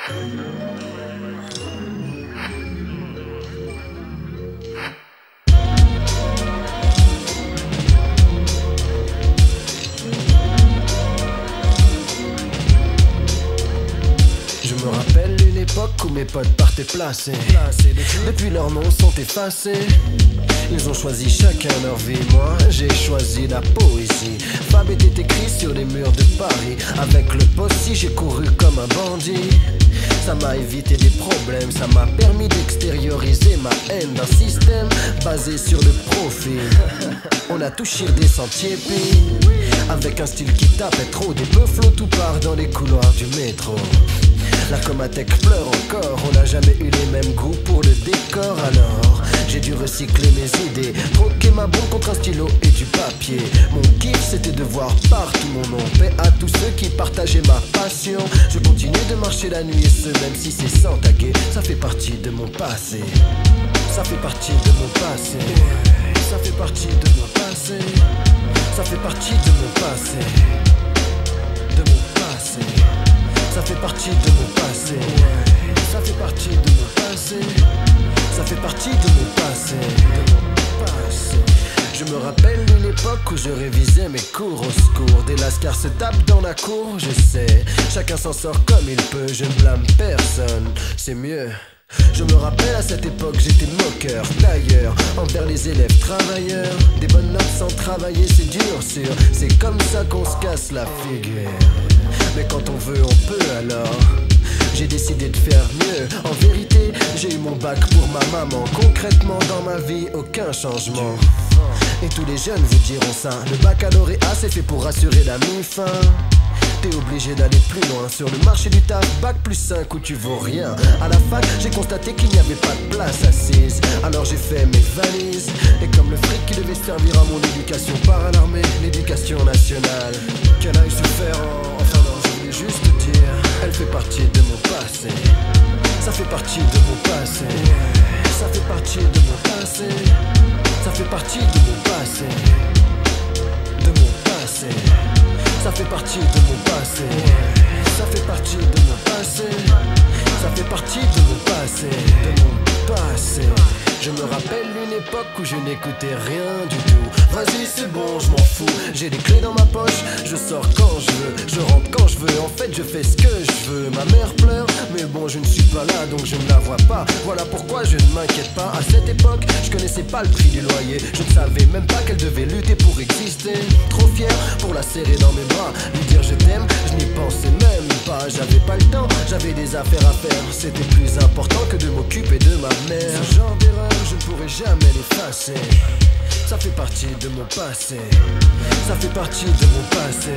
Je me rappelle une époque où mes potes partaient placés. Depuis leurs noms sont effacés. Ils ont choisi chacun leur vie, moi j'ai choisi la poésie. Fab était écrit sur les murs de Paris. Avec le possi j'ai couru comme un bandit. Ça m'a évité des problèmes, ça m'a permis d'extérioriser ma haine d'un système basé sur le profit. On a touché des sentiers puis avec un style qui tapait trop. Des peu tout part dans les couloirs du métro. La Comatec pleure encore, on n'a jamais eu les mêmes goûts pour le décor. Alors j'ai dû recycler mes idées, troquer ma bombe contre un stylo et du papier. Mon kiff c'était de voir partout mon nom. Paix à tous ceux qui partageaient ma passion. Je continue de marcher la nuit et ce même si c'est sans taguer. Ça fait partie de mon passé. Ça fait partie de mon passé. Ça fait partie de mon passé. Ça fait partie de mon passé. De mon passé. Ça fait partie de mon passé. Ça fait partie de mon passé. Ça fait partie de mon passé. De mon passé. Je me rappelle une époque où je révisais mes cours au secours. Des lascars se tapent dans la cour, je sais. Chacun s'en sort comme il peut, je ne blâme personne, c'est mieux. Je me rappelle à cette époque j'étais moqueur. D'ailleurs, envers les élèves travailleurs. Des bonnes notes sans travailler c'est dur sûr. C'est comme ça qu'on se casse la figure. Mais quand on veut on peut alors. J'ai décidé de faire mieux. En vérité, j'ai eu mon bac pour ma maman. Concrètement dans ma vie, aucun changement. Et tous les jeunes vous diront ça. Le baccalauréat c'est fait pour assurer la mi-fin. T'es obligé d'aller plus loin sur le marché du taf. Bac plus 5 où tu vaux rien. À la fac j'ai constaté qu'il n'y avait pas de place assise. Alors j'ai fait mes valises. Et comme le fric qui devait servir à mon éducation par l'armée, l'éducation nationale. Qu'elle aille se faire enfin non, je voulais juste te dire. Elle fait partie de mon passé. Ça fait partie de mon passé. Ça fait partie de mon passé. Ça fait partie de mon passé. De mon passé. Ça fait partie de mon passé. Ça fait partie de mon passé. Ça fait partie de mon passé. De mon passé. Je me rappelle une époque où je n'écoutais rien du tout. Vas-y c'est bon, je m'en fous. J'ai des clés dans ma poche, je sors quand je veux. Je rentre quand je veux, en fait je fais ce que je veux. Ma mère pleure, mais bon je ne suis pas là donc je ne la vois pas. Voilà pourquoi je ne m'inquiète pas. À cette époque, je connaissais pas le prix du loyer. Je ne savais même pas qu'elle devait lutter pour exister. Trop fier pour la serrer dans mes bras. Lui dire je t'aime, je n'y pensais même pas. J'avais pas le temps, j'avais des affaires à faire. C'était plus important que de m'occuper de ma mère. Ce genre d'erreur je ne pourrai jamais l'effacer. Ça fait partie de mon passé. Ça fait partie de mon passé.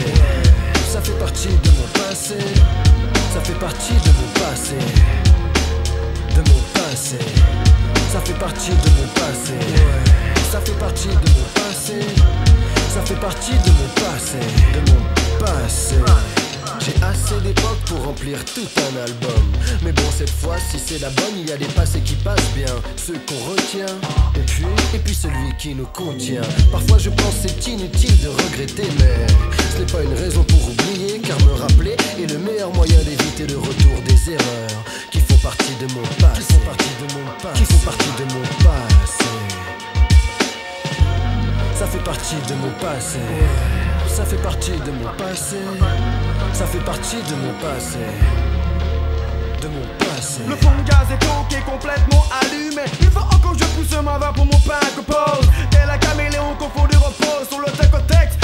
Ça fait partie de mon passé. Ça fait partie de mon passé. De mon passé. Ça fait partie de mon passé. Ça fait partie de mon passé. Ça fait partie de mon passé. De mon passé. J'ai assez d'époque pour remplir tout un album. Mais bon cette fois si c'est la bonne, il y a des passés qui passent bien, ceux qu'on retient. Et puis celui qui nous contient. Parfois je pense c'est inutile de regretter, mais ce n'est pas une raison pour oublier. Car me rappeler est le meilleur moyen d'éviter le retour des erreurs qui font partie de mon passé. Qui font partie de mon passé. Qui font partie de mon passé. Ça fait partie de mon passé. Ça fait partie de mon passé. Ça fait partie de mon passé. De mon passé. Le fond de gaz est toqué, complètement allumé. Il faut encore que je pousse ma voix pour mon pain que pose. Tel un caméléon qu'on faut du repos sur le texte.